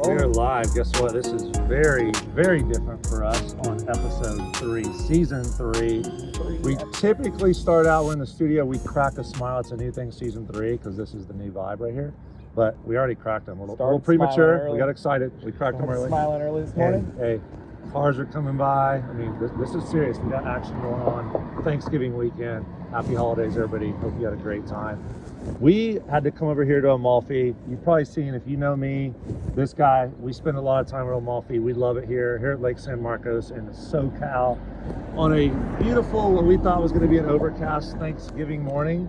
We are live. Guess what? This is very, very different for us on episode 3, season 3. We typically start out, we're in the studio, we crack a smile. It's a new thing, season 3, because this is the new vibe right here. But we already cracked them. A little premature. We got excited. We cracked them early. Smiling early this morning. And, hey, cars are coming by. I mean, this is serious. We got action going on. Thanksgiving weekend. Happy holidays, everybody. Hope you had a great time. We had to come over here to Amalfi. You've probably seen, if you know me, this guy, we spend a lot of time at Amalfi. We love it here at Lake San Marcos in SoCal on a beautiful, what we thought was going to be an overcast Thanksgiving morning.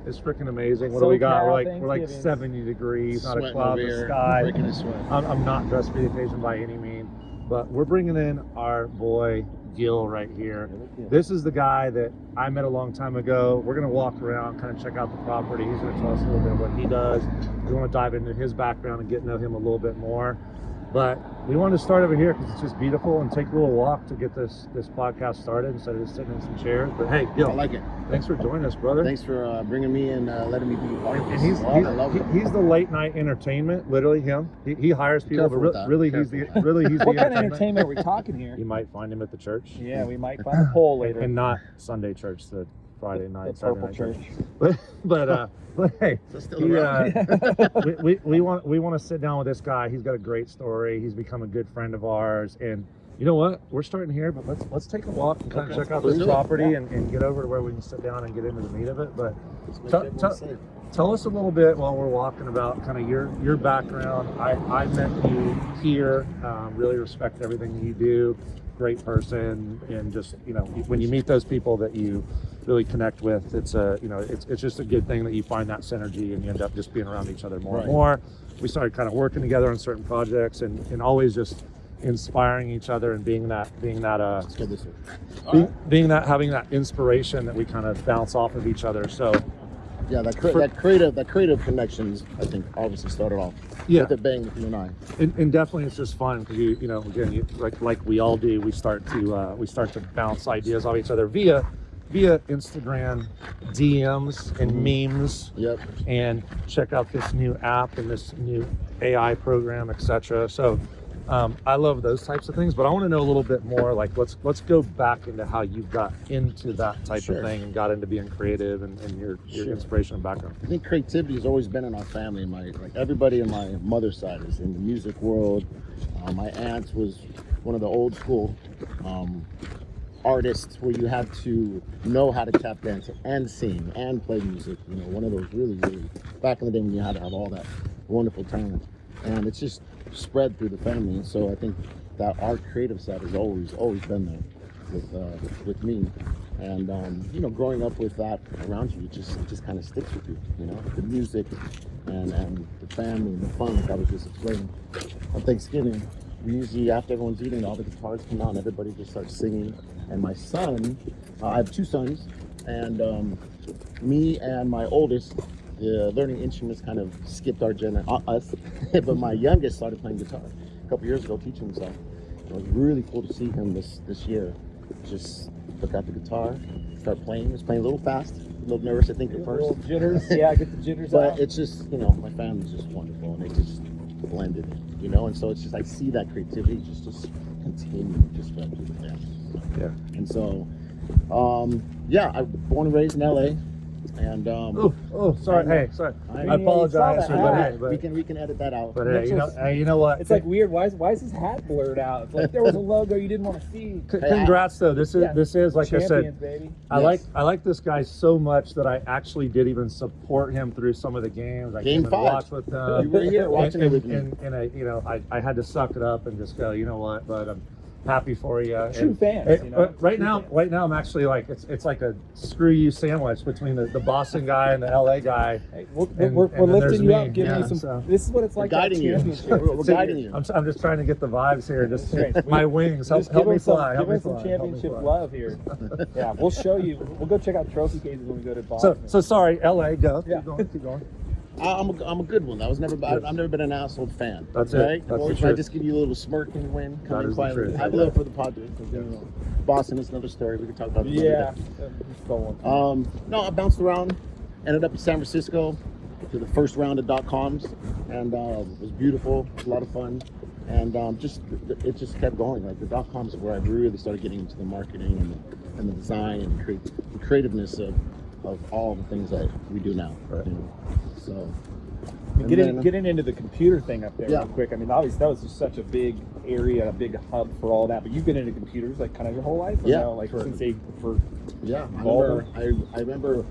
It's freaking amazing. What do we got? We're like 70 degrees, not a cloud in the sky. I'm not dressed for the occasion by any means, but we're bringing in our boy Gil right here. This is the guy that I met a long time ago. We're going to walk around, kind of check out the property. He's going to tell us a little bit of what he does. We want to dive into his background and get to know him a little bit more. But we wanted to start over here because it's just beautiful and take a little walk to get this podcast started instead of just sitting in some chairs. But hey, Gil, I like it. Thanks for joining us, brother. Thanks for bringing me and letting me be a part of this. And he's the late night entertainment, literally him. He hires people, but really he's the What kind of entertainment are we talking here? You might find him at the church. Yeah, we might find a pole later. And not Sunday church, the Friday night, the purple church. But hey, So still around. we want to sit down with this guy. He's got a great story. He's become a good friend of ours, and you know what? We're starting here, but let's take a walk and kind of check out this property and get over to where we can sit down and get into the meat of it. But tell us a little bit while we're walking about kind of your background. I met you here. Really respect everything that you do. Great person, and just when you meet those people that you really connect with, it's just a good thing that you find that synergy and you end up just being around each other more and more. We started kind of working together on certain projects and always just inspiring each other and being that having that inspiration that we kind of bounce off of each other. So yeah, that creative connections, I think, obviously started off with a bang with you and I. And definitely, it's just fun because again, like we all do, we start to bounce ideas off each other via Instagram DMs and memes. Yep. And check out this new app and this new AI program, etc. So I love those types of things, but I want to know a little bit more. Like, let's go back into how you got into that type of thing and got into being creative and your inspiration and background. I think creativity has always been in our family. Everybody in my mother's side is in the music world. My aunt was one of the old school artists where you had to know how to tap dance and sing and play music. One of those really back in the day when you had to have all that wonderful talent, and it's just spread through the family. And so I think that our creative side has always been there with me, and growing up with that around you, it just kind of sticks with you. The music and the family and the fun, like I was just explaining. On Thanksgiving, we usually, after everyone's eating, all the guitars come out and everybody just starts singing. And my son, I have 2 sons, and me and my oldest, the learning instruments kind of skipped us, but my youngest started playing guitar a couple years ago, teaching himself. It was really cool to see him this year. Just took out the guitar, start playing. He was playing a little fast, a little nervous, I think, at first. A little jitters, get the jitters but out. It's just, my family's just wonderful, and they just blended, and so it's just, I see that creativity just continue to spread through the family. Yeah. And so, I'm born and raised in LA. And sorry. I apologize. But we can edit that out. But hey, you know what? It's like weird. Why is his hat blurred out? It's like there was a logo you didn't want to see. Congrats though. This is like I said. Baby. I like this guy so much that I actually did even support him through some of the games. I came and watched with them. You were here watching it with me. And I had to suck it up and just go, you know what? But I'm happy for you. True fans. Right now I'm actually like it's like a screw you sandwich between the Boston guy and the LA guy. Hey, we're lifting you up, giving you some. So. This is what it's like. Guiding you. We're guiding you. I'm just trying to get the vibes here. Just my wings. Help me fly. Give us some championship love here. Yeah, we'll show you. We'll go check out trophy cases when we go to Boston. So sorry, LA. Go. Yeah. Keep going. I'm a good one. I've never been an asshole fan. That's right? That's or the if truth. I just give you a little smirk when you win, come in quietly. Truth. I have love for the Padres. Boston is another story. We can talk about it. Yeah. No, I bounced around. Ended up in San Francisco. to the first round of .coms, and it was beautiful, a lot of fun, and it just kept going. Like the .coms is where I really started getting into the marketing and the design and the creativeness of all the things that we do now. Right. You know? So. Getting into the computer thing up there real quick. I mean, obviously that was just such a big area, a big hub for all that. But you've been into computers like kind of your whole life, or no? Like since they for I remember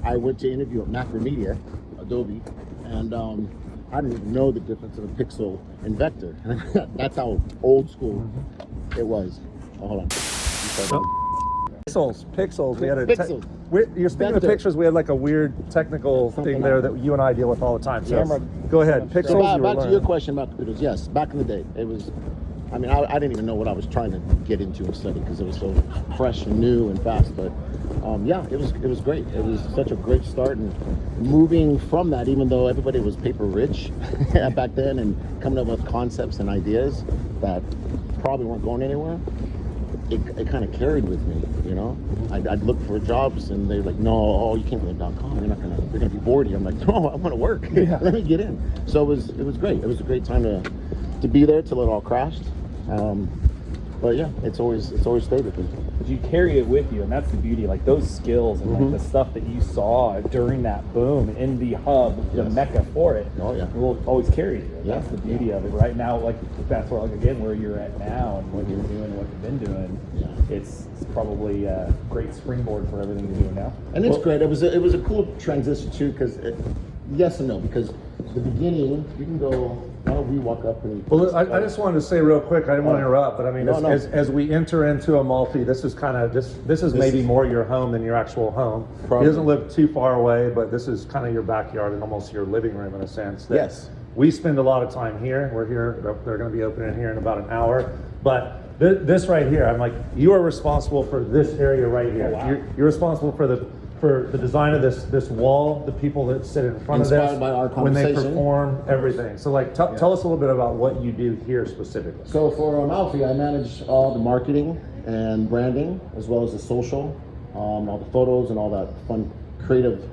I went to interview at Macromedia, Adobe, and I didn't even know the difference of a pixel and vector. That's how old school it was. Oh, hold on. Pixels. We had a Pixels. you're speaking of Vector. pictures. We had like a weird technical thing there that you and I deal with all the time. So go ahead. Pixels. So back to your question about computers. Yes, back in the day, it was. I mean, I didn't even know what I was trying to get into and study because it was so fresh and new and fast. But yeah, it was great. It was such a great start, and moving from that, even though everybody was paper rich back then, and coming up with concepts and ideas that probably weren't going anywhere. It kind of carried with me, you know. I'd look for jobs, and they're like, "No, you can't go to .com. You're gonna be bored here." I'm like, "No, I want to work. Let me get in." So it was great. It was a great time to be there till it all crashed. But yeah, it's always stayed with me. But you carry it with you, and that's the beauty. Like those skills and like the stuff that you saw during that boom in the hub, the mecca for it. Oh yeah, will always carry you. Yeah. That's the beauty of it. Right now, like that's where, like again, where you're at now and what you're doing, and what you've been doing. Yeah. It's probably a great springboard for everything you're doing now. And it's great. It was a cool transition too, because yes and no. Because the beginning, you can go. We walk up and. Well, I just wanted to say real quick. I didn't want to interrupt, but I mean, No. as we enter into Amalfi, this is kind of this is maybe more your home than your actual home. Probably. He doesn't live too far away, but this is kind of your backyard and almost your living room in a sense. Yes. We spend a lot of time here. We're here. They're going to be opening here in about an hour, but. This right here, I'm like, you are responsible for this area right here. Oh, wow. You're responsible for the design of this wall, the people that sit in front Inspired of this, by our when they conversation. perform, everything. So like, tell us a little bit about what you do here specifically. So for Amalfi, I manage all the marketing and branding, as well as the social, all the photos and all that fun, creative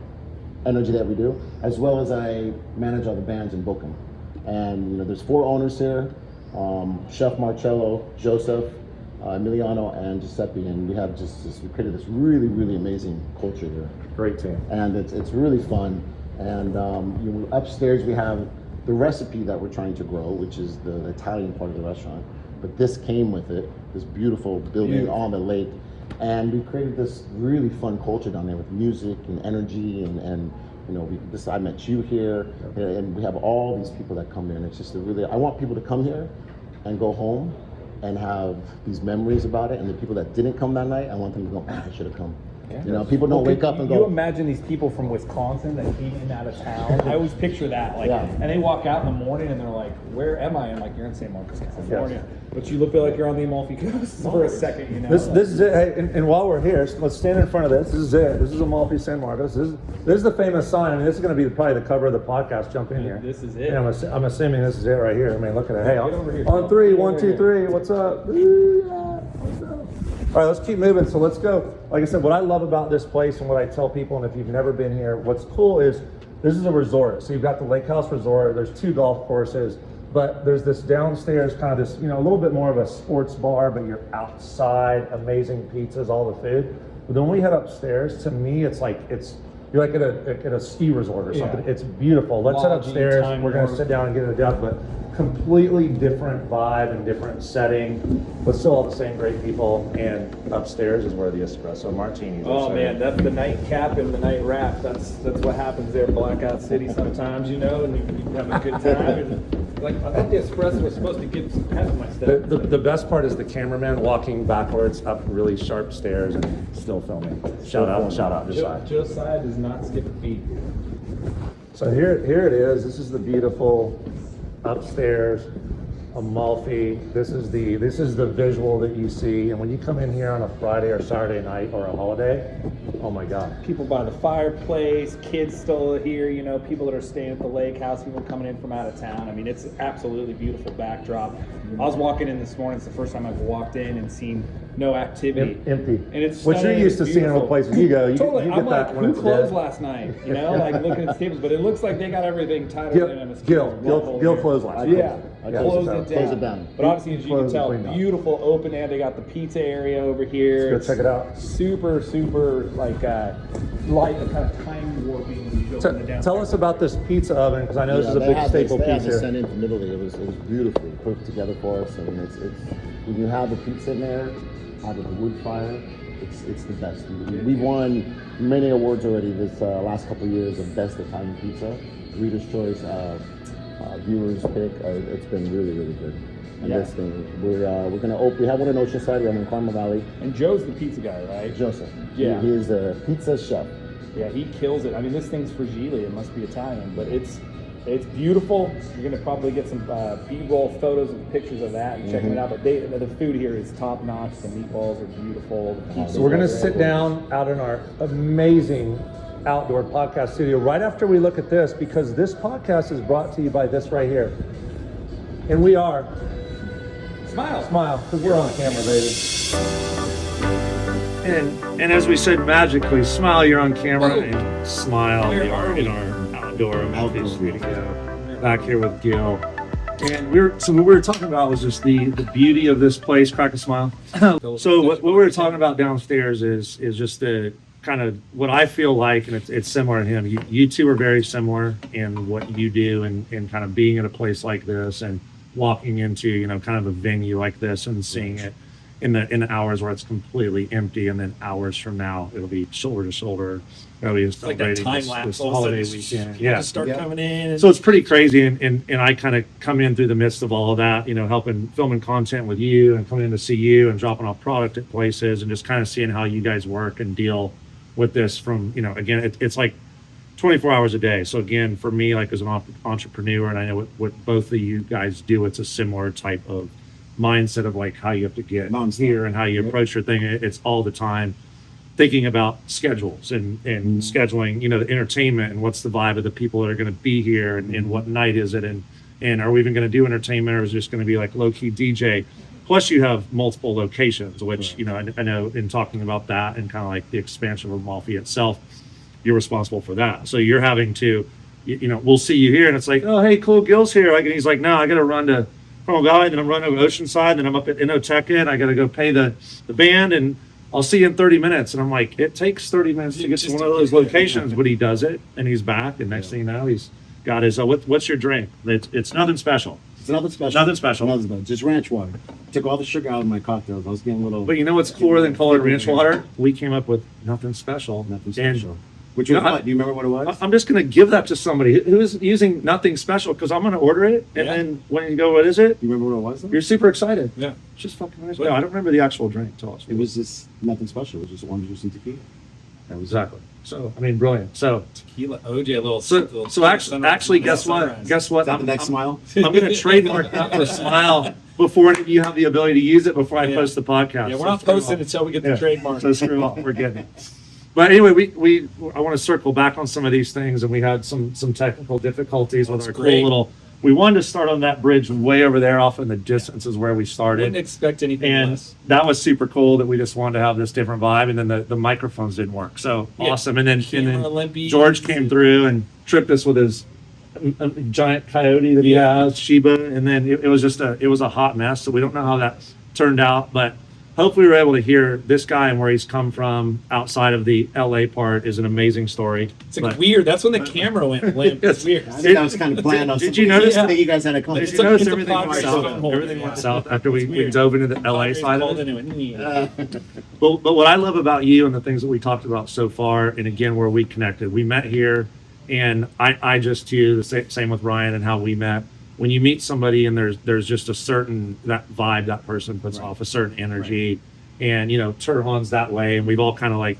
energy that we do, as well as I manage all the bands and book them. And there's 4 owners here. Chef Marcello, Joseph, Emiliano, and Giuseppe, and we have we created this really, really amazing culture here. Great team. And it's really fun. And upstairs we have the recipe that we're trying to grow, which is the Italian part of the restaurant. But this came with it, this beautiful building on the lake. And we created this really fun culture down there with music and energy and I met you here, and we have all these people that come here, and it's just I want people to come here and go home and have these memories about it, and the people that didn't come that night, I want them to go, I should have come. Yeah. People don't wake up and go. You imagine these people from Wisconsin that came in out of town. I always picture that, and they walk out in the morning and they're like, "Where am I?" And like, "You're in San Marcos, California," but you look like you're on the Amalfi Coast for a second, This is it. Hey, and while we're here, let's stand in front of this. This is it. This is Amalfi San Marcos. This is the famous sign. I mean, this is going to be probably the cover of the podcast. Jump in here. This is it. And I'm assuming this is it right here. I mean, look at it. Hey, over here. on 3, 1, 2, 3. What's up? What's up? All right, let's keep moving. So let's go. Like I said, what I love about this place and what I tell people, and if you've never been here, what's cool is this is a resort. So you've got the Lake House Resort. There's 2 golf courses, but there's this downstairs kind of this, a little bit more of a sports bar, but you're outside, amazing pizzas, all the food. But then when we head upstairs, to me, it's like you're like at a ski resort or something. Yeah. It's beautiful. Let's head upstairs. We're going to sit down and get it done, but completely different vibe and different setting, but still all the same great people. And upstairs is where the espresso martinis are. Oh man, that's the nightcap and the night wrap. That's what happens there, Blackout City. Sometimes, and you have a good time. And like I thought the espresso was supposed to give some pep in my step. The best part is the cameraman walking backwards up really sharp stairs and still filming. Shout out, Josiah. Josiah does not skip a beat. So here it is. This is the beautiful upstairs Amalfi. This is the visual that you see. And when you come in here on a Friday or Saturday night or a holiday, oh my God. People by the fireplace, kids still here, people that are staying at the lake house, people coming in from out of town. I mean, it's absolutely beautiful backdrop. I was walking in this morning. It's the first time I've walked in and seen no activity. Empty. And it's what you're stunning, used to it's seeing in beautiful. places you go. You, Totally. you I'm get like, that when who it's closed dead. last night? You know, like looking at the tables, but it looks like they got everything tighter than a mosquito. Gil closed last night. Yeah. Closed it down. down. But obviously, as you can Closed tell, and cleaned up. beautiful open air. They got the pizza area over here. Let's go check it out. Super, super like light, the kind of time warping when you go in the down. Tell us about this pizza oven, because I know this is a they big had staple they had piece this here. sent in from Italy. It was beautifully put together for us, and it's when you have the pizza in there, out of the wood fire, it's the best. We've won many awards already this last couple of years of best Italian pizza, Reader's Choice, viewers pick. It's been really, really good. And this thing, we're gonna open. We have one in Oceanside. We have one in Carmel Valley. And Joe's the pizza guy, right? Joseph. Yeah. He is a pizza chef. Yeah, he kills it. I mean, this thing's fragile. It must be Italian, but it's beautiful. You're gonna probably get some B-roll photos and pictures of that and checking it out. But the food here is top notch. The meatballs are beautiful. So we're going to sit down out in our amazing outdoor podcast studio right after we look at this, because this podcast is brought to you by this right here. And we are. Smile, because we're on camera, baby. And as we said magically, smile, you're on camera, and smile, you are in our outdoor Amalfi studio. Back here with Gil. And what we were talking about was just the beauty of this place. Crack a smile. So what we were talking about downstairs is just the kind of what I feel like, and it's similar to him. You two are very similar in what you do, and kind of being in a place like this and walking into kind of a venue like this and seeing it in the hours where it's completely empty, and then hours from now it'll be shoulder to shoulder. It'll be like that time lapse. this holiday weekend. Yeah. Just start coming in. And So it's pretty crazy, and I kind of come in through the midst of all of that, helping filming content with you and coming in to see you and dropping off product at places and just kind of seeing how you guys work and deal with this from, again, it's like 24 hours a day. So again, for me, like as an entrepreneur, and I know what both of you guys do, it's a similar type of mindset of like how you have to get here and how you approach your thing. It's all the time thinking about schedules and scheduling, the entertainment and what's the vibe of the people that are going to be here and what night is it, and are we even going to do entertainment, or is it just going to be like low-key DJ? Plus you have multiple locations, which, I know in talking about that and kind of like the expansion of Amalfi itself, you're responsible for that. So you're having to, we'll see you here and it's like, oh, hey, cool, Gil's here. Like, and he's like, no, I got to run to Carmel Valley, then I'm running over Oceanside, then I'm up at Inoteca, and I got to go pay the band, and I'll see you in 30 minutes. And I'm like, it takes 30 minutes to get to one of those locations, but he does it, and he's back, and next thing you know, he's got his, what's your drink? It's nothing special. it's nothing special. Nothing special. Nothing special. Just ranch water. Took all the sugar out of my cocktails. I was getting a little. But you know what's cooler than colored ranch water? We came up with nothing special. Nothing And special. Which was No, what? Do you remember what it was? I'm just going to give that to somebody who is using nothing special, because I'm going to order it, and Yeah. then when you go, what is it? Do you remember what it was? Though? You're super excited. Yeah. It's just fucking nice. No, I don't remember the actual drink. Tell us. It was just nothing special. It was just orange juice and tequila. That was Exactly. So, I mean, brilliant. So, Tequila OJ, a little. so actually, guess what? Guess what? Is that the next smile? I'm going to trademark that for Smile before you have the ability to use it before I Yeah. post the podcast. Yeah, we're So not screw posting off. until we get Yeah. the trademark. So screw off. We're getting it. But anyway, I want to circle back on some of these things, and we had some technical difficulties with That's our great. cool little. We wanted to start on that bridge way over there, off in the distance, is where we Wouldn't started, expect anything and less. that was super cool. That we just wanted to have this different vibe, and then the microphones didn't work. So Yeah. awesome! And then Camera limpy. George came through and tripped us with his giant coyote that he has, Sheba, and then it was just it was a hot mess. So we don't know how that turned out, but hopefully we're able to hear this guy and where he's come from outside of the LA part is an amazing story. It's like But- weird. That's when the camera went limp. It's weird. I think that was kind of bland. Did you notice that you guys had a Did conversation? you notice it's a everything went progress south? report. Everything went Yeah. south after we It's weird. dove into the LA side of Cold it. anyway. But what I love about you and the things that we talked about so far, and again, where we connected, we met here, and I just too, the same with Ryan and how we met. When you meet somebody and there's just a certain, that vibe that person puts off, a certain energy, and Turhan's that way, and we've all kind of like,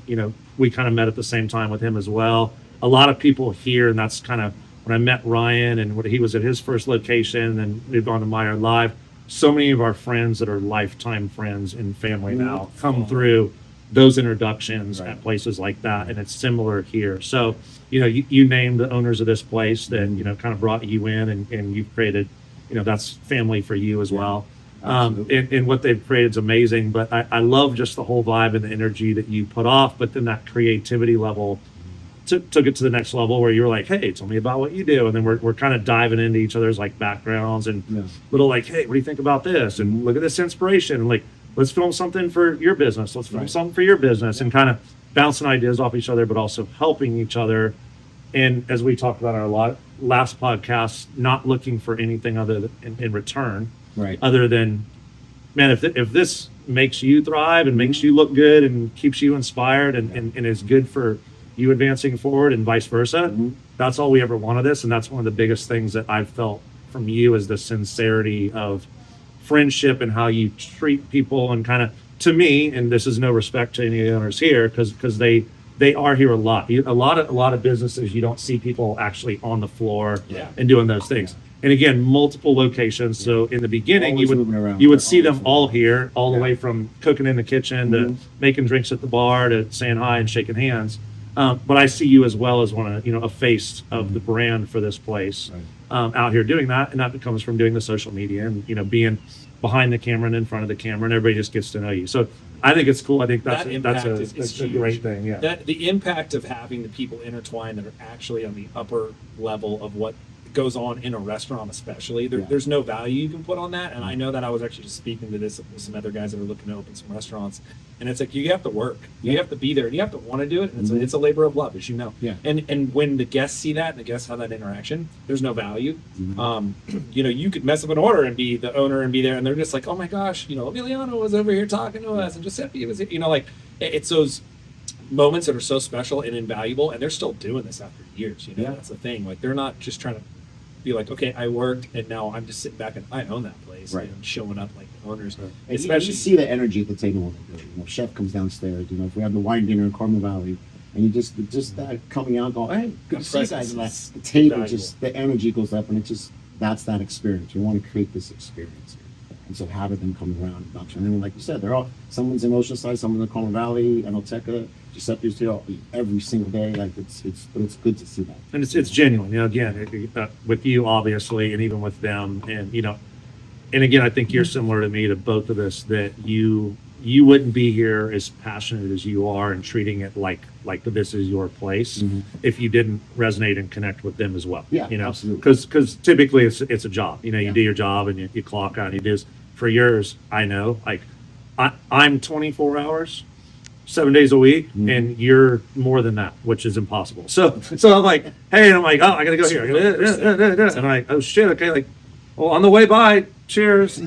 we kind of met at the same time with him as well. A lot of people here, and that's kind of when I met Ryan and when he was at his first location, and moved on to Meyer Live. So many of our friends that are lifetime friends and family now come through those introductions at places like that, and it's similar here. So, you named the owners of this place that kind of brought you in, and you've created, that's family for you as well. And what they've created is amazing. But I love just the whole vibe and the energy that you put off, but then that creativity level took it to the next level where you're like, hey, tell me about what you do. And then we're kind of diving into each other's like backgrounds and little like, hey, what do you think about this? And look at this inspiration. And like, let's film something for your business. Let's film something for your business, and kind of bouncing ideas off each other, but also helping each other. And as we talked about in our last podcast, not looking for anything other than in return, other than, man, if this makes you thrive and makes you look good and keeps you inspired and is good for you advancing forward and vice versa, that's all we ever want of this. And that's one of the biggest things that I've felt from you is the sincerity of friendship and how you treat people. And kind of, to me, and this is no respect to any of the owners here, because they are here a lot. A lot of businesses, you don't see people actually on the floor and doing those things. And again, multiple locations. So in the beginning, you would see them all here, all the way from cooking in the kitchen to making drinks at the bar to saying hi and shaking hands. But I see you as well as a face of the brand for this place out here doing that, and that comes from doing the social media and being behind the camera and in front of the camera, and everybody just gets to know you. So I think it's cool. I think that's a great thing. Yeah. That the impact of having the people intertwined that are actually on the upper level of what goes on in a restaurant, especially there's no value you can put on that. And I know that I was actually just speaking to this with some other guys that are looking to open some restaurants, and it's like you have to work, you have to be there, and you have to want to do it. And it's a labor of love, as you know. And when the guests see that and the guests have that interaction, there's no value. You could mess up an order and be the owner and be there, and they're just like, oh my gosh, Emiliano was over here talking to us, and Giuseppe was, it's those moments that are so special and invaluable, and they're still doing this after years. That's the thing. Like, they're not just trying to be like, okay, I worked and now I'm just sitting back and I own that place, and showing up like the owners. Especially, you see the energy at the table when they do it. Chef comes downstairs. If we have the wine dinner in Carmel Valley, and you just that coming out, going, hey, good to see you guys. And the table, just the energy goes up, and that's that experience. You want to create this experience. And so having them come around, and then like you said, someone's in Oceanside, someone's in Carmel Valley, Enoteca, Giuseppe's here every single day. Like it's good to see that. And it's genuine. Again, with you obviously, and even with them, and and again, I think you're similar to me to both of us, that you wouldn't be here as passionate as you are and treating it like this is your place if you didn't resonate and connect with them as well. Absolutely. Because typically it's a job. You do your job and you clock out. You do this. For yours, I know, like I'm 24 hours, 7 days a week, and you're more than that, which is impossible. So I'm like, hey, and I'm like, oh, I gotta go here. And I'm like, oh shit, okay, like, well, on the way by, cheers.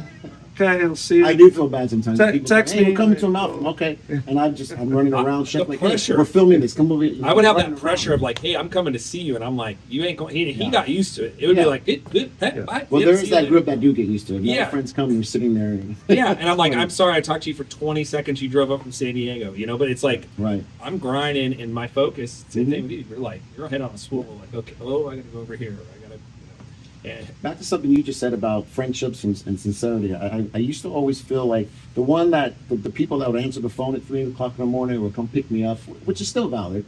Okay, I'll see you. I do feel bad sometimes. Text me. me. We're coming to Amalfi. Okay, and I'm running around. Chef, like, pressure. Hey, we're filming this. Come over here. I would have that pressure of like, hey, I'm coming to see you, and I'm like, you ain't going. He got used to it. It would be like, good. Bye. Well, there is that group that do get used to it. My friends come, you're sitting there. And I'm like, I'm sorry, I talked to you for 20 seconds. You drove up from San Diego, but it's like, I'm grinding, and my focus. Same thing with you. You're like, you're head on a swivel. Like, okay, I gotta go over here. Back to something you just said about friendships and sincerity. I used to always feel like the one that the people that would answer the phone at 3 o'clock in the morning or come pick me up, which is still valid,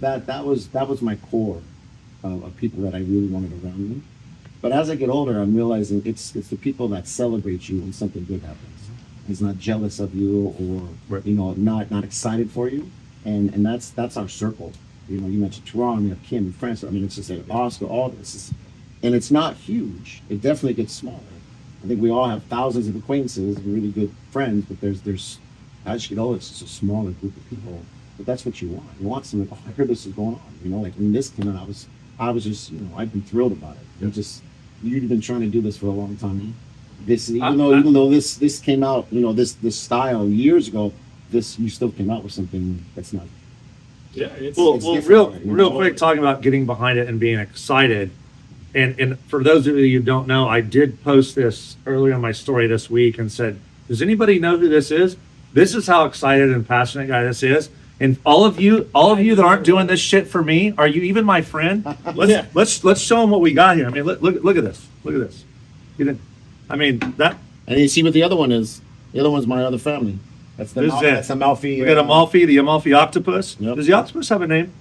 that was my core of people that I really wanted around me. But as I get older, I'm realizing it's the people that celebrate you when something good happens. It's not jealous of you or not excited for you, and that's our circle. You mentioned Toronto, we have Kim and France. I mean, it's just like Oscar, all this is. And it's not huge. It definitely gets smaller. I think we all have thousands of acquaintances, really good friends, but there's as you get older, it's just a smaller group of people. But that's what you want. You want something. Oh, I heard this is going on. Like when this came out, I was just, I'd be thrilled about it. You've been trying to do this for a long time. Even though this came out, this style years ago, you still came out with something that's not. Yeah, it's real quick, talking about getting behind it and being excited. And for those of you who don't know, I did post this earlier in my story this week and said, does anybody know who this is? This is how excited and passionate guy this is. And all of you that aren't doing this shit for me, are you even my friend? Let's show them what we got here. I mean, look at this. Look at this. That. And you see what the other one is. The other one's my other family. That's Amalfi. We got Amalfi, the Amalfi octopus. Yep. Does the octopus have a name?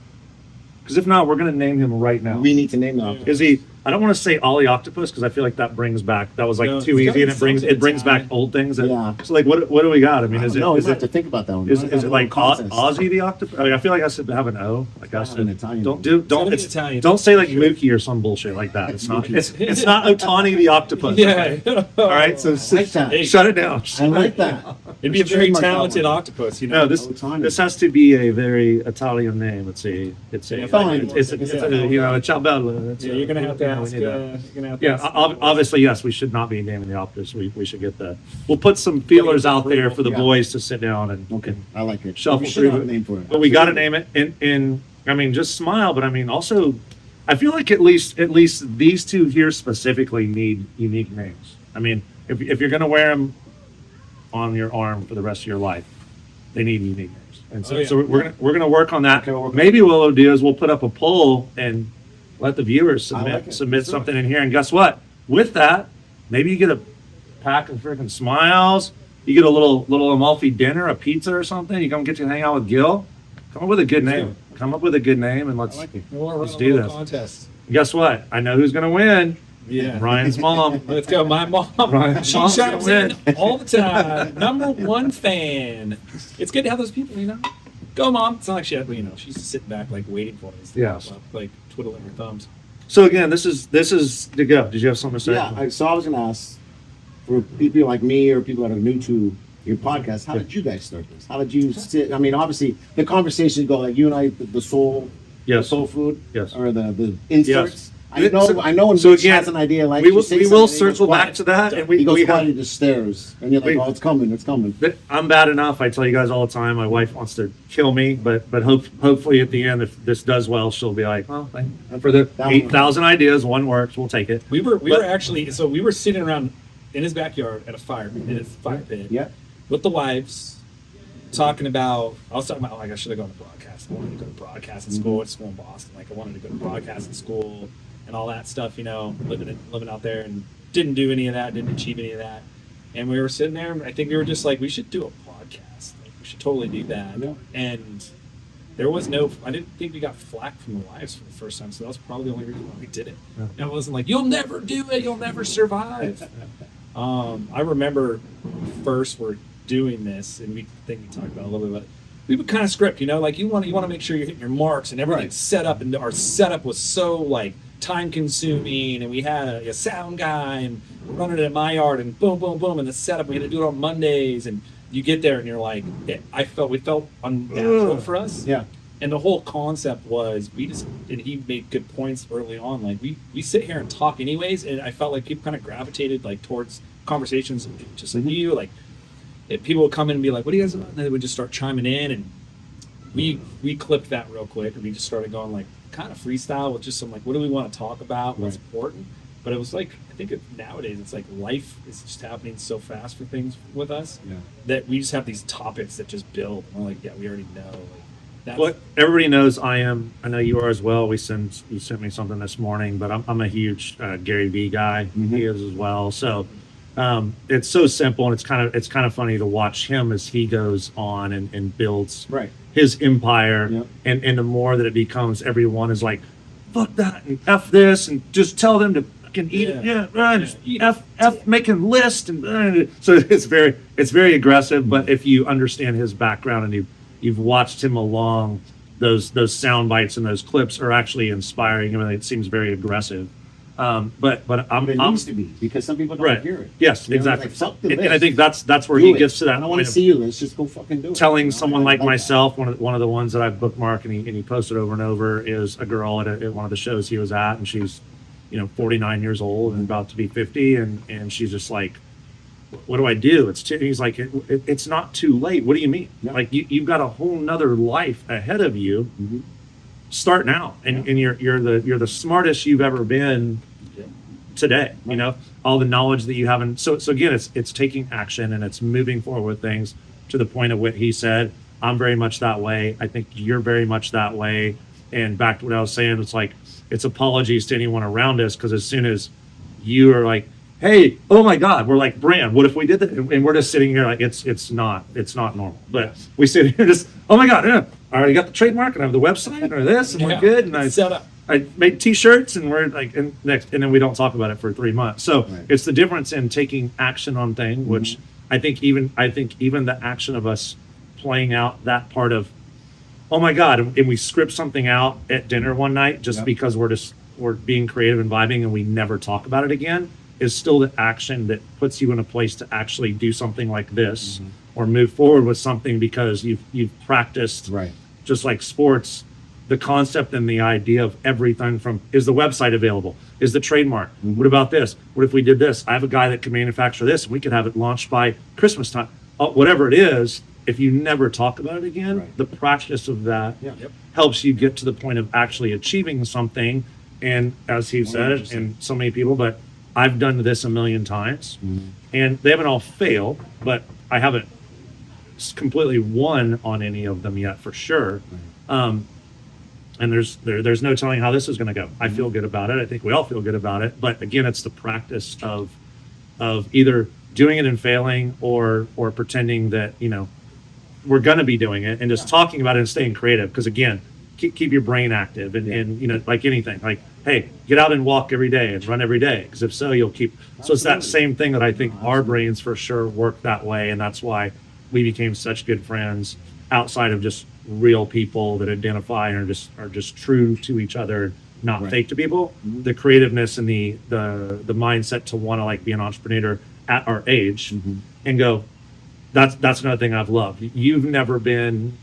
Because if not, we're going to name him right now. We need to name them. Is he? I don't want to say Ollie Octopus because I feel like that brings back. That was like No, too it's easy, and gotta be it brings back something old things. That, Yeah. So like, what do we got? I mean, is it? No, we Is have it? to think about that one. Is it like contest? Ozzy the Octopus? I mean, I feel like I should have an O. Like I Gotta have an said, Italian don't name. do It's gotta don't be it's, Italian. don't say like Mookie or some bullshit like that. It's not. It's not Otani the Octopus. Yeah. All right. So Six times. Hey, shut it down. I like that. it'd be a Let's very trademark that talented one. octopus, you know. No, this Otani. this has to be a very Italian name. It's a Fine. it's a you know, a ciao bella. It's Yeah, a- you're gonna have to you know, we ask. need that. You're gonna have to Yeah, ask. obviously, yes, we should not be naming the Optus. We should get that. We'll put some feelers out there for the Yeah. boys to sit down and Okay, I like it. Shuffle We should have through a name for it. But we got to name it. And I mean, just smile. But I mean, also, I feel like at least these two here specifically need unique names. I mean, if you're gonna wear them on your arm for the rest of your life, they need unique names. And so, Oh, yeah. so we're gonna work on that. Okay, we'll work on Maybe what we'll do is we'll put up a poll and let the viewers I like it. submit Let's do something in here. And guess what? With that, maybe you get a pack of freaking smiles. You get a little Amalfi dinner, a pizza or something. You come get to hang out with Gil. Come up with a good name. Come up with a good name and let's let's do this. Contest. Guess what? I know who's gonna win. Yeah. Ryan's mom. Let's go. My mom. Ryan's She mom's chimes gonna in all the time. #1 fan. It's good to have those people, you know. Go, mom. It's not like she had, you know, she's just sitting back, like, waiting for us. Yes. Pop up, like, twiddling her thumbs. So again, this is to go. Did you have something to say? Yeah, so I was going to ask, for people like me or people that are new to your podcast, how did you guys start this? How did you sit? I mean, obviously, the conversations go like you and I, the soul, Yes. the soul food, Yes. or the inserts. Yes. I know when So Mitch again, has an idea, like we will you say we will something, he circle goes back quiet. to that, and He we goes have. quiet, he just stares, and you're like, We- oh, it's coming, it's coming. But I'm bad enough. I tell you guys all the time. My wife wants to kill me, but hopefully at the end, if this does well, she'll be like, well, for the That one- 8,000 ideas, one works. We'll take it. We were actually, so we were sitting around in his backyard at a fire, in his fire pit. Yeah. With the wives, talking about, I was talking about, like, I should have gone to broadcast. I wanted to go to broadcasting school. I went to school in Boston. Like, I wanted to go to broadcasting school and all that stuff, you know, living out there, and didn't do any of that, didn't achieve any of that. And we were sitting there, and I think we were just like, we should do a podcast. Like, we should totally do that. Yeah. And there was no, I didn't think we got flack from the wives for the first time, so that was probably the only reason why we did it. Yeah. And it wasn't like, you'll never do it, you'll never survive. I remember first we're doing this, and we think we talked about it a little bit, but we would kind of script, you know, like you want to make sure you're hitting your marks and everything's Right. set up, and our setup was so like time consuming, and we had a sound guy and we're running it at my yard, and boom, boom, boom, and the setup we had to do it on Mondays, and you get there and you're like, we felt unnatural for us. Yeah. And the whole concept was and he made good points early on. Like we sit here and talk anyways, and I felt like people kind of gravitated like towards conversations just like you. Like if people would come in and be like, "What do you guys?" And they would just start chiming in, and we clipped that real quick, and we just started going like kind of freestyle with just some like, what do we want to talk about? What's Right. important? But it was like, I think nowadays it's like life is just happening so fast for things with us Yeah. that we just have these topics that just build. And we're like, yeah, we already know. Like, that's, What everybody knows, I know you are as well. You sent me something this morning, but I'm a huge Gary Vee guy. Mhm. He is as well. So it's so simple, and it's kind of funny to watch him as he goes on and builds Right. his empire. Yep. And the more that it becomes, everyone is like, fuck that and f this, and just tell them to fucking eat it. Yeah, right. eat F making list, and so it's very aggressive. But if you understand his background and you've watched him along, those sound bites and those clips are actually inspiring. I mean, it seems very aggressive. But I'm It needs to be, because some people don't right. hear it. Yes, You know, exactly. like, fuck the And I list. think that's where Do he it. gets to that I don't point want of to see you. Let's just go fucking do it. telling You know, someone I like that. myself, one of the ones that I've bookmarked and he posted over and over is a girl at one of the shows he was at, and she's 49 years old and about to be 50, and she's just like, what do I do? He's like, it's not too late. What do you mean? Yeah. Like you've got a whole nother life ahead of you. Mhm. Start now, and you're the smartest you've ever been today. You know, all the knowledge that you have, and so again, it's taking action and it's moving forward with things to the point of what he said. I'm very much that way. I think you're very much that way. And back to what I was saying, it's like, it's apologies to anyone around us, because as soon as you are like, hey, oh my God, we're like, Brand, what if we did that? And we're just sitting here like, it's not normal. But we sit here just, oh my God, yeah, I already got the trademark and I have the website or this and we're good. And It's set up. I made T-shirts and we're like, and then we don't talk about it for 3 months. So Right. it's the difference in taking action on things, which I think even the action of us playing out that part of, oh my God, and we script something out at dinner one night just Yep. because we're being creative and vibing and we never talk about it again, is still the action that puts you in a place to actually do something like this or move forward with something because you've practiced, Right. just like sports, the concept and the idea of everything from, is the website available? Is the trademark? What about this? What if we did this? I have a guy that can manufacture this and we could have it launched by Christmas time. Whatever it is, if you never talk about it again, Right. the practice of that Yeah. helps you get to the point of actually achieving something. And as he said, 100%. and so many people, but I've done this a million times and they haven't all failed, but I haven't completely won on any of them yet for sure. And there's no telling how this is going to go. I feel good about it. I think we all feel good about it. But again, it's the practice of either doing it and failing or pretending that, we're going to be doing it and just talking about it and staying creative. Because again, keep your brain active and like anything, like, hey, get out and walk every day and run every day. Because if so, you'll keep. So it's that same thing that I think our brains for sure work that way. And that's why we became such good friends outside of just real people that identify and are just true to each other, not fake to people. The creativeness and the mindset to want to like be an entrepreneur at our age and go, that's another thing I've loved. You've never been,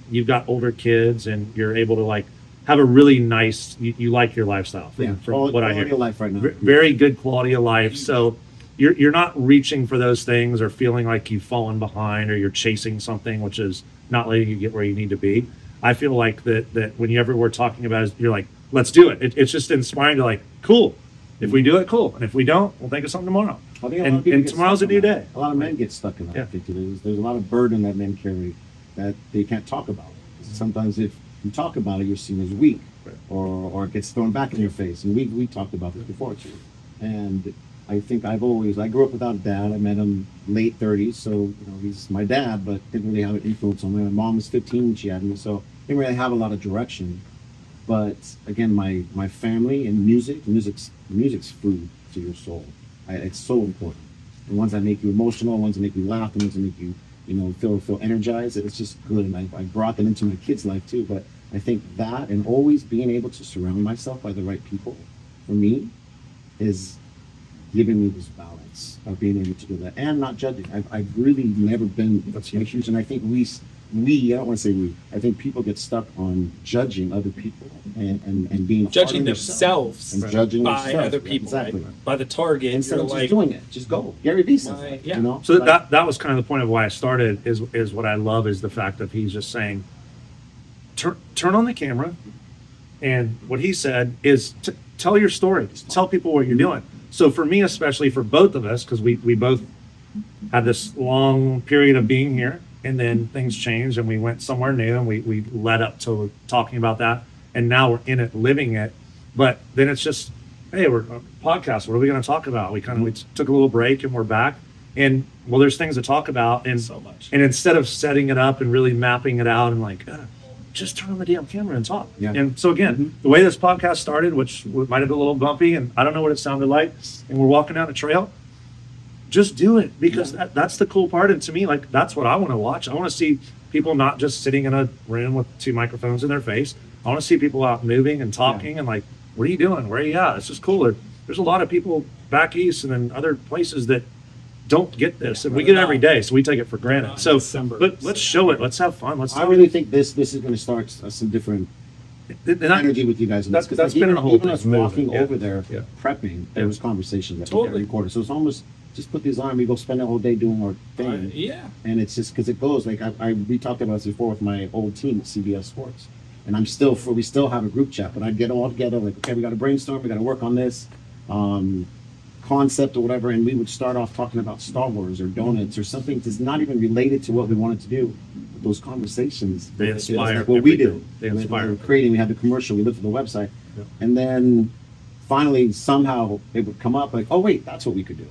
you've got older kids and you're able to like have a really nice, you like your lifestyle from what I hear. Quality of life right now. Very good quality of life. So you're not reaching for those things or feeling like you've fallen behind or you're chasing something, which is not letting you get where you need to be. I feel like that whenever we're talking about it, you're like, let's do it. It's just inspiring to like, cool. If we do it, cool. And if we don't, we'll think of something tomorrow. I think a lot of people And get tomorrow's a stuck new in that. day. A lot of men get stuck in that. Yeah. I think there's a lot of burden that men carry that they can't talk about. Sometimes if you talk about it, you're seen as weak, or it gets thrown back in your face. And we talked about this before too. And I think I grew up without a dad. I met him late 30s, so he's my dad, but didn't really have an influence on me. My mom was 15 when she had me, so didn't really have a lot of direction. But again, my family and music's food to your soul. It's so important. The ones that make you emotional, the ones that make you laugh, the ones that make you feel energized. It's just good, and I brought that into my kids' life too. But I think that and always being able to surround myself by the right people, for me, is giving me this balance of being able to do that and not judging. I've really never been huge, and I think I don't want to say we. I think people get stuck on judging other people and being Judging hard on themselves and judging by themselves. other people, exactly. right? By the target. Instead You're of like, just doing it, just go. Gary Vee says that, yeah. So that was kind of the point of why I started is what I love is the fact that he's just saying, turn on the camera. And what he said is tell your story, tell people what you're doing. So for me, especially for both of us, because we both had this long period of being here and then things changed and we went somewhere new and we led up to talking about that. And now we're in it, living it. But then it's just, hey, we're a podcast. What are we going to talk about? We took a little break and we're back. And well, there's things to talk about. And so much. And instead of setting it up and really mapping it out and like, just turn on the damn camera and talk. Yeah. And so again, the way this podcast started, which might have been a little bumpy and I don't know what it sounded like, and we're walking down a trail, just do it because that's the cool part. And to me, like, that's what I want to watch. I want to see people not just sitting in a room with two microphones in their face. I want to see people out moving and talking and like, what are you doing? Where are you at? It's just cool. There's a lot of people back east and in other places that don't get this, and we get it every day, so we take it for granted. So, but let's show it. Let's have fun. I really think this is going to start some different energy with you guys. That's like been even, a whole even us walking movement. over there, prepping, there was conversations that we Totally. recorded. So it's almost just put these on. We go spend the whole day doing our thing, yeah. and it's just because it goes like we talked about this before with my old team at CBS Sports, and we still have a group chat, but I get them all together like, okay, we got to brainstorm, we got to work on this. Concept or whatever, and we would start off talking about Star Wars or donuts or something that's not even related to what we wanted to do. But those conversations, They inspire like what we do. everything. They inspire. We're creating. We had the commercial. We looked at the website, and then finally somehow it would come up like, oh wait, that's what we could do.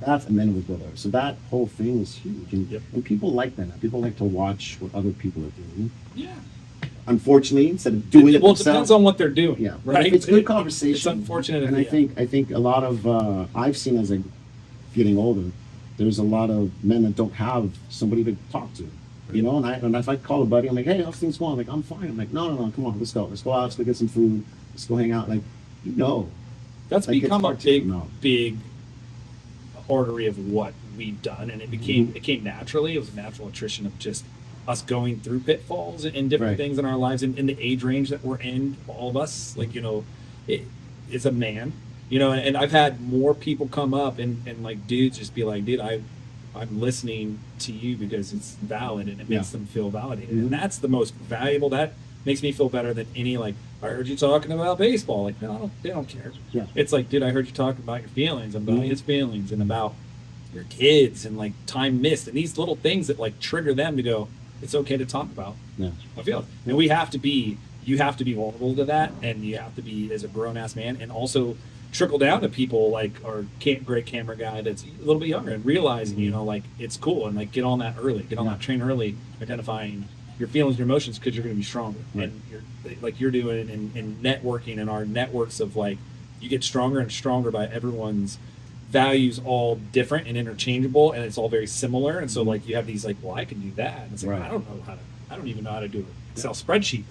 And then it would go there. So that whole thing is huge, and people like that. People like to watch what other people are doing. Yeah. unfortunately, instead of doing it Well, it themselves. depends on what they're doing. Yeah, right. It's good conversation. It's unfortunate, and I think a lot of I've seen as I'm getting older, there's a lot of men that don't have somebody to talk to. You know, and if I call a buddy, I'm like, hey, how's things going? I'm like, I'm fine. I'm like, no, come on, let's go out, let's go get some food, let's go hang out. Like, you know, that's like, become a it's hard to know. big artery of what we've done, and it came naturally. It was a natural attrition of just us going through pitfalls and different Right. things in our lives, and in the age range that we're in, all of us, like, you know, it is a man, you know, and I've had more people come up and like dudes just be like, dude, I'm listening to you because it's valid and it makes them feel validated, and that's the most valuable. That makes me feel better than any, like, I heard you talking about baseball. Like, no, they don't care. Yeah. It's like, dude, I heard you talking about your feelings, about his feelings, and about your kids, and like time missed, and these little things that like trigger them to go, it's okay to talk about. Yeah. I feel it. And you have to be vulnerable to that, and you have to be as a grown ass man, and also trickle down to people like our great camera guy that's a little bit younger and realizing, you know, like, it's cool, and like get on that train early, identifying your feelings, your emotions, because you're going to be stronger. Right. And you're like you're doing in networking, and our networks of like, you get stronger and stronger by everyone's values all different and interchangeable, and it's all very similar. And so like you have these like, well, I can do that, and it's like, Right. I don't even know how to do an Excel spreadsheet.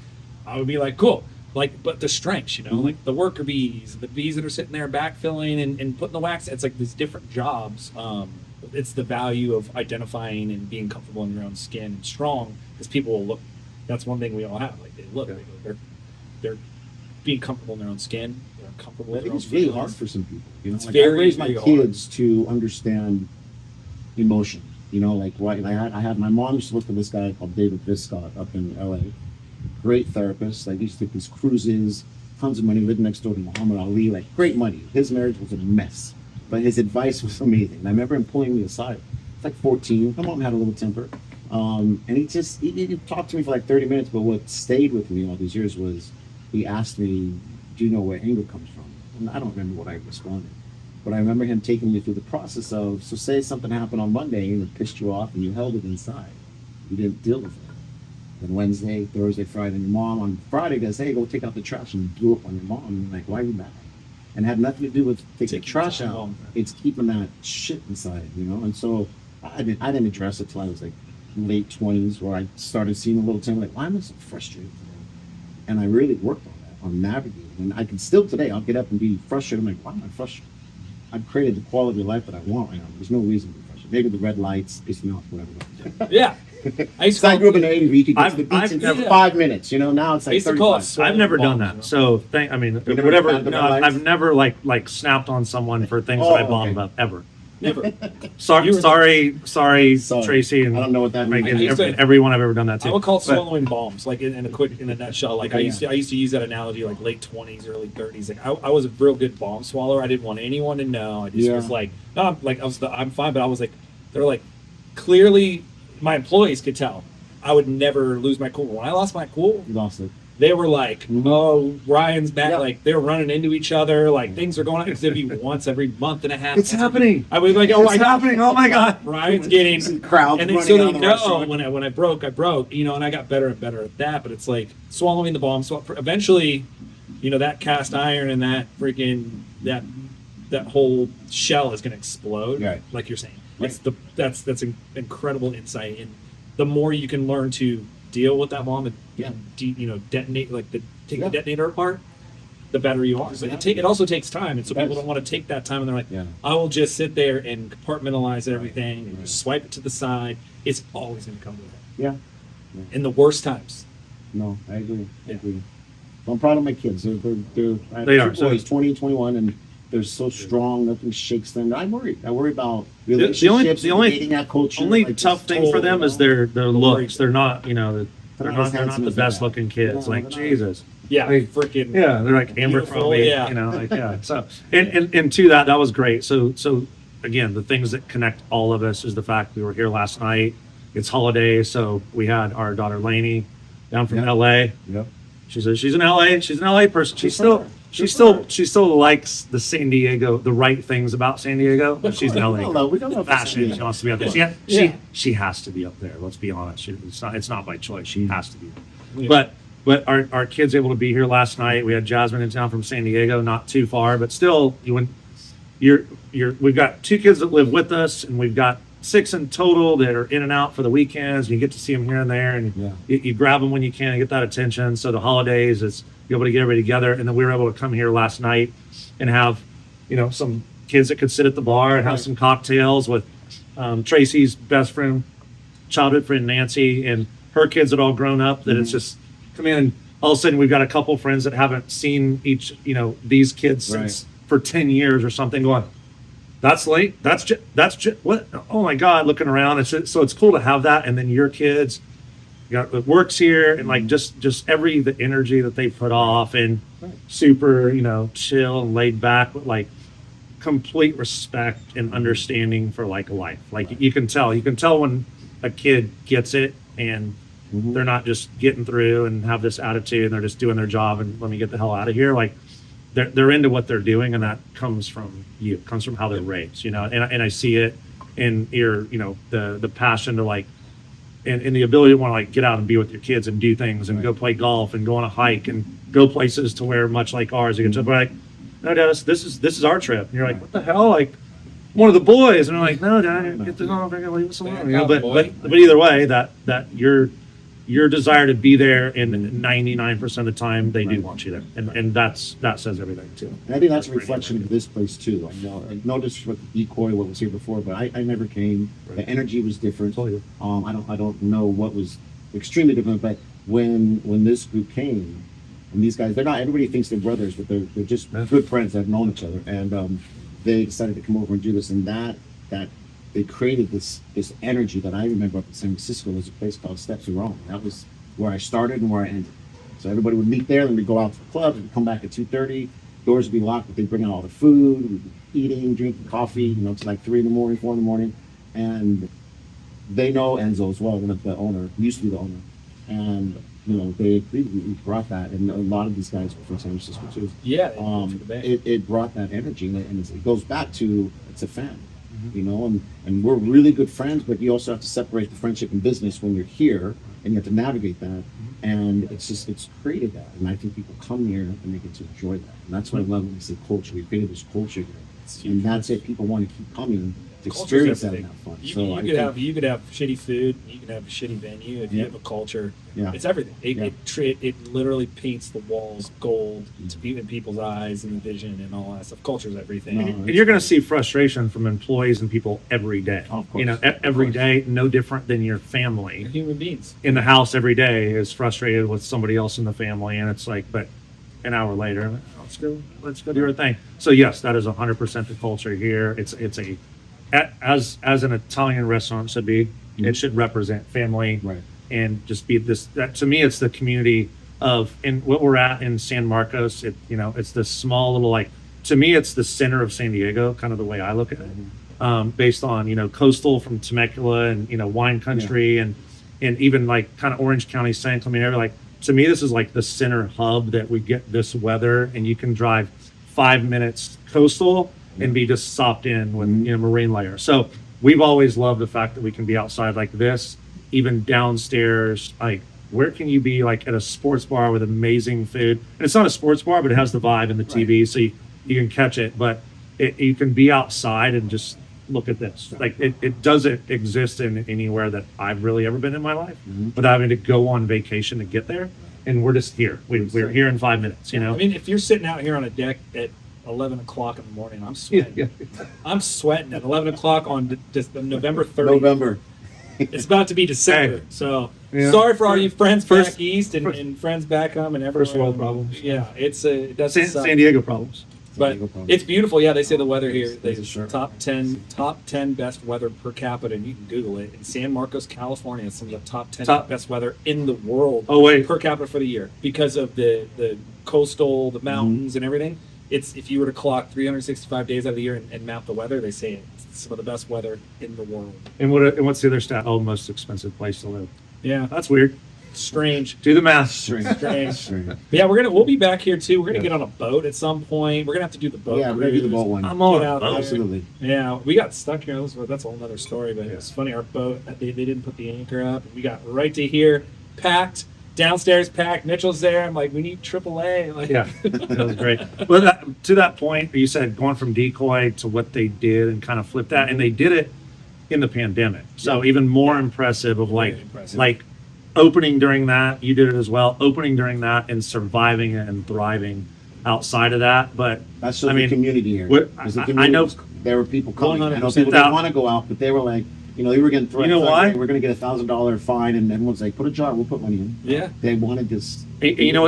I would be like, cool. Like, but the strengths, you know, like the worker bees, the bees that are sitting there backfilling and putting the wax. It's like these different jobs. It's the value of identifying and being comfortable in your own skin and strong, because people will look. That's one thing we all have. Like, they look, they go, they're being comfortable in their own skin. They're comfortable. I with think their it's own really feelings. hard for some people. You know, It's like, very, I raised my very hard. kids to understand emotion. You know, like why I had my mom used to look for this guy called David Viscott up in LA. Great therapist. Like, he used to take these cruises, tons of money, lived next door to Muhammad Ali, like great money. His marriage was a mess, but his advice was amazing. And I remember him pulling me aside. It's like 14. My mom had a little temper. And he talked to me for like 30 minutes, but what stayed with me all these years was, he asked me, do you know where anger comes from? And I don't remember what I responded, but I remember him taking me through the process of, so say something happened on Monday and it pissed you off and you held it inside. You didn't deal with it. Then Wednesday, Thursday, Friday, and your mom on Friday goes, hey, go take out the trash, and blew up on your mom. And you're like, why are you mad? And it had nothing to do with taking the trash out. It's keeping that shit inside, you know? And so I didn't address it till I was like late 20s, where I started seeing a little thing like, why am I so frustrated today? And I really worked on that, on navigating. And I can still today, I'll get up and be frustrated. I'm like, why am I frustrated? I've created the quality of life that I want right now. There's no reason to be frustrated. Maybe the red lights piss me off, whatever. Yeah. I used to I grew up in the 80s where you could get to I've- the beach in I've never- 5 minutes, you know? Now it's I like used to call it 35. I've never done bombs, that. So I mean, never whatever. found the No, lights? I've never like snapped on someone for things Oh, that I bombed okay. about ever. Never. Sorry, Sorry. Tracy, and I don't know what that means. Megan, I used to- everyone I've ever done that to. I would call it But- swallowing bombs, like in a nutshell. Like, Okay, I used to use that analogy, like late 20s, early 30s. Like, I was a real good bomb swallower. I didn't want anyone to know. I just Yeah. was like, no, I'm fine, but I was like, they're like, clearly my employees could tell I would never lose my cool. When I lost my cool, You lost it. they were like, oh, Ryan's back. Yeah. Like, they were running into each other. Like, things are going on. Because it'd be once every month and a half. It's happening. I was like, oh my It's God. happening. Oh my God. Ryan's getting Some crowds and then running so they down the know restaurant. when I broke, you know, and I got better and better at that. But it's like swallowing the bomb. So eventually, you know, that cast iron and that freaking that whole shell is going to explode. Right. Like you're saying, Right. that's an incredible insight. And the more you can learn to deal with that bomb and Yeah. you know, detonate, like take Yeah. the detonator apart, the better you are. So it also takes time, and so It does. people don't want to take that time, and they're like, Yeah. I will just sit there and compartmentalize everything and Right. just swipe it to the side. It's always going to come with it. Yeah. In the worst times. No, I agree. I Yeah. agree. Well, I'm proud of my kids. I have They two are. boys, 20 and 21, and they're so strong. Nothing shakes them. I worry. I worry about The relationships, only dating that culture. only like, tough just thing for total, them you is know? their looks. They're not, you know, They're not as they're not handsome the as they best are. looking kids. No, Like they're not. Jesus. Yeah, Like, freaking. Yeah, they're like Beautiful, Abercrombie, yeah. you know, like yeah. So and to that was great. So again, the things that connect all of us is the fact we were here last night. It's holiday, so we had our daughter Lainey down from Yep. LA. Yep. She's an LA person. She still likes the San Diego, the right things about San Diego, but she's an LA. We don't know if it's- Passionate. She wants to be up there. She has to be up there. Let's be honest. It's not by choice. She has to be. Yeah. But but our kids able to be here last night. We had Jasmine in town from San Diego, not too far, but still, we've got 2 kids that live with us, and we've got 6 in total that are in and out for the weekends. You get to see them here and there, and you grab them when you can and get that attention. So the holidays is you're able to get everybody together, and then we were able to come here last night and have, some kids that could sit at the bar and have some cocktails with Tracy's best friend, childhood friend Nancy, and her kids that all grown up. That it's just come in, and all of a sudden we've got a couple friends that haven't seen these kids since for 10 years or something. Going, that's late. That's what? Oh my God! Looking around, so it's cool to have that. And then your kids, it works here, and like just the energy that they put off, and super chill and laid back, with like complete respect and understanding for like life. Like you can tell when a kid gets it, and they're not just getting through and have this attitude, and they're just doing their job and let me get the hell out of here. Like they're into what they're doing, and that comes from comes from how they're raised, and I see it in your, the passion to like, and the ability to want to like get out and be with your kids and do things and go play golf and go on a hike and go places to where much like ours, you can just be like, no, Dad, this is our trip. And you're like, what the hell? Like one of the boys, and they're like, no, Dad, get this off, leave us alone. But either way, that your desire to be there, and 99% of the time they do want you there, and that says everything too. And I think that's a reflection of this place too. No disrespect to decoy what was here before, but I never came. The energy was different. I don't know what was extremely different, but when this group came, and these guys, they're not, everybody thinks they're brothers, but they're just good friends that have known each other, and they decided to come over and do this, and that they created this energy that I remember up in San Francisco. There's a place called Steps of Rome. That was where I started and where I ended. So everybody would meet there, and we'd go out to the club, and come back at 2:30. Doors would be locked, but they'd bring out all the food, we'd be eating, drinking coffee, to like 3 in the morning, 4 in the morning. And they know Enzo as well, the owner, used to be the owner. And they agreed. We brought that, and a lot of these guys were from San Francisco too. Yeah, it brought that energy, and it goes back to it's a family. And we're really good friends, but you also have to separate the friendship and business when you're here, and you have to navigate that. And it's created that, and I think people come here and they get to enjoy that, and that's what I love when we say culture. We created this culture here, and that's it. People want to keep coming to experience that and have fun. You could have shitty food, you can have a shitty venue. If you have a culture, it's everything. It literally paints the walls gold to be in people's eyes and the vision and all that stuff. Culture's everything. And you're going to see frustration from employees and people every day. Of course. Every day, no different than your family. They're human beings in the house every day is frustrated with somebody else in the family, and it's like, but an hour later, let's go do our thing. So yes, that is 100% the culture here. It's a as an Italian restaurant should be. It should represent family, and just be this. That to me, it's the community of, and what we're at in San Marcos. It's this small little, like, to me, it's the center of San Diego, kind of the way I look at it, based on coastal from Temecula and wine country and even like kind of Orange County, San Clemente. Like, to me, this is like the center hub that we get this weather, and you can drive 5 minutes coastal and be just sopped in with marine layer. So we've always loved the fact that we can be outside like this, even downstairs. Like, where can you be like at a sports bar with amazing food? And it's not a sports bar, but it has the vibe and the TV, so you can catch it. But you can be outside and just look at this. Like, it doesn't exist in anywhere that I've really ever been in my life, without having to go on vacation to get there. And we're just here. We're here in 5 minutes. I mean, if you're sitting out here on a deck at 11 o'clock in the morning, I'm sweating. I'm sweating at 11 o'clock on November 30th. November. It's about to be December. Hey. So sorry for all you friends back east and friends back home and everywhere. First world problems. Yeah, it does suck. San Diego problems. But it's beautiful. Yeah, they say the weather here. Sure. Top 10 best weather per capita, and you can Google it. In San Marcos, California, it's some of the top 10 best weather in the world per capita for the year, because of the coastal, the mountains, and everything. It's, if you were to clock 365 days out of the year and map the weather, they say it's some of the best weather in the world. And what's the other stat? Oh, most expensive place to live. Yeah, That's weird. strange. Do the math. Strange. But yeah, we'll be back here too. We're gonna get on a boat at some point. We're gonna have to do the boat. Yeah, we're gonna do the boat one. I'm all Get out about there. Absolutely. Yeah, we got stuck here. That's a whole other story. But it's funny. Our boat, they didn't put the anchor up. We got right to here, packed downstairs packed. Mitchell's there. I'm like, we need AAA. Like, Yeah, that was great. But to that point, you said going from decoy to what they did and kind of flipped that, and they did it in the pandemic. So even more impressive of Very impressive. like opening during that. You did it as well, opening during that and surviving and thriving outside of that. But That's just I mean, the community here. what- There's a I community. know- There were people coming. I know 100% people didn't want to go out, but they were like, you know, they were getting threatened. You know why? We're going to get $1,000 fine, and everyone's like, put a jar, we'll put money in. Yeah. They wanted this. And you know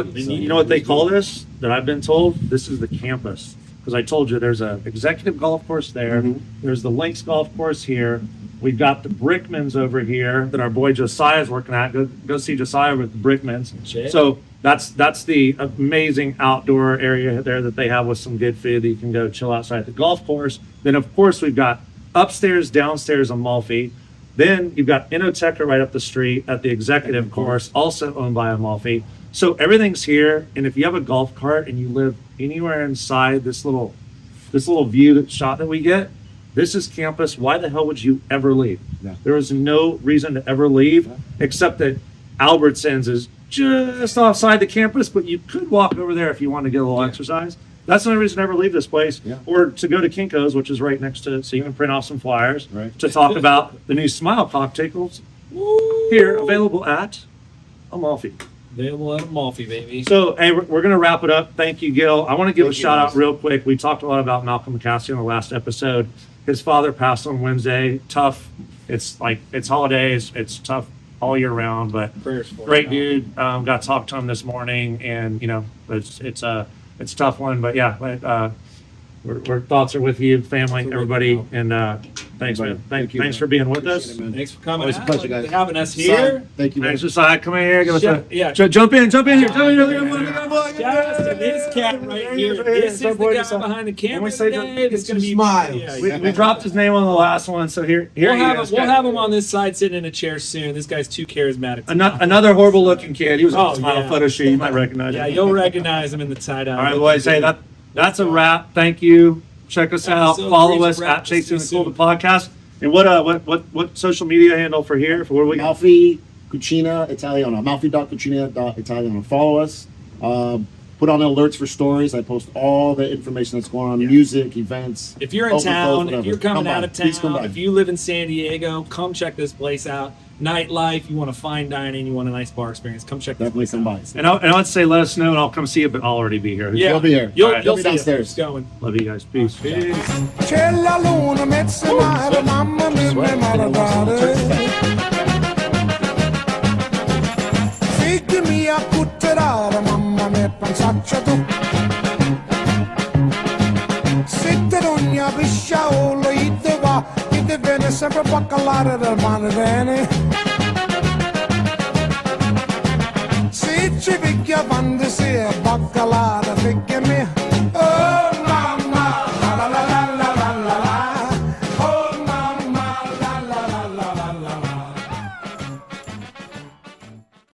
what they call this that I've been told? This is the campus. Because I told you there's a executive golf course there. Mhm. There's the Links golf course here. We've got the Brickmans over here that our boy Josiah's working at. Go see Josiah with the Brickmans. Shit. So that's the amazing outdoor area there that they have with some good food that you can go chill outside at the golf course. Then of course we've got upstairs, downstairs Amalfi. Then you've got Inoteca right up the street at the executive course, also owned by Amalfi. So everything's here, and if you have a golf cart and you live anywhere inside this little view shot that we get, this is campus. Why the hell would you ever leave? Yeah. There is no reason to ever leave, except that Albertsons is just offside the campus, but you could walk over there if you want to get a little exercise. That's the only reason to ever leave this place, Yeah. or to go to Kinko's, which is right next to it, so you can print off some flyers Right. to talk about the new Smile cocktails here, available at Amalfi. Available at Amalfi, baby. So, hey, we're going to wrap it up. Thank you, Gil. I want to give Thank a you, shout out guys. real quick. We talked a lot about Malcolm McCaskey on the last episode. His father passed on Wednesday. Tough. It's holidays. It's tough all year round, but Prayers for great you. dude. Got to talk to him this morning, and it's a tough one, but yeah, we're thoughts are with you, family, everybody, and thanks, man. Thank you, Thanks man. for being with Appreciate us. it, man. Thanks for coming Always a out, pleasure, guys. having us here. Thank you, man. Thanks, Josiah. Come in here. Give us a Yeah. jump in here. Jump in here. Shout out to this cat right here. This is the guy behind the camera we say today. It's going to be smiles. Yeah, We dropped his name on the last one, so here We'll he have, is. we'll have him on this side sitting in a chair soon. This guy's too charismatic. Another horrible looking kid. He was on Oh, the Smile yeah. photo shoot. You might recognize Yeah, him. you'll recognize him in the tie-dye. All right, boys. Hey, that's a wrap. Thank you. Check us out. Episode Follow three's us wrapped. at Chasing the See Cool you the podcast. And what social media handle for here? For where we Amalfi Cucina Italiana. Amalfi.cucina.italiana. Follow us. Put on alerts for stories. I post all the information that's going on, music, events. If you're in open, town, close, if whatever. you're coming Come out by. of Please come town, by. if you live in San Diego, come check this place out. Nightlife, you want a fine dining, you want a nice bar experience, come check this Definitely place come out. by. And I'd say let us know, and I'll come see you, but I'll already be here. Yeah, You'll be here. You'll, All right. you'll You'll be see it. downstairs. It's going. Love you guys. Peace. C'è la luna, mezza mare, mamma mia, maladare. Figli mia, cutterare, mamma mia, pensaccia tu. Se te non piscia o lo ite va, che te viene sempre a parlare del mare bene.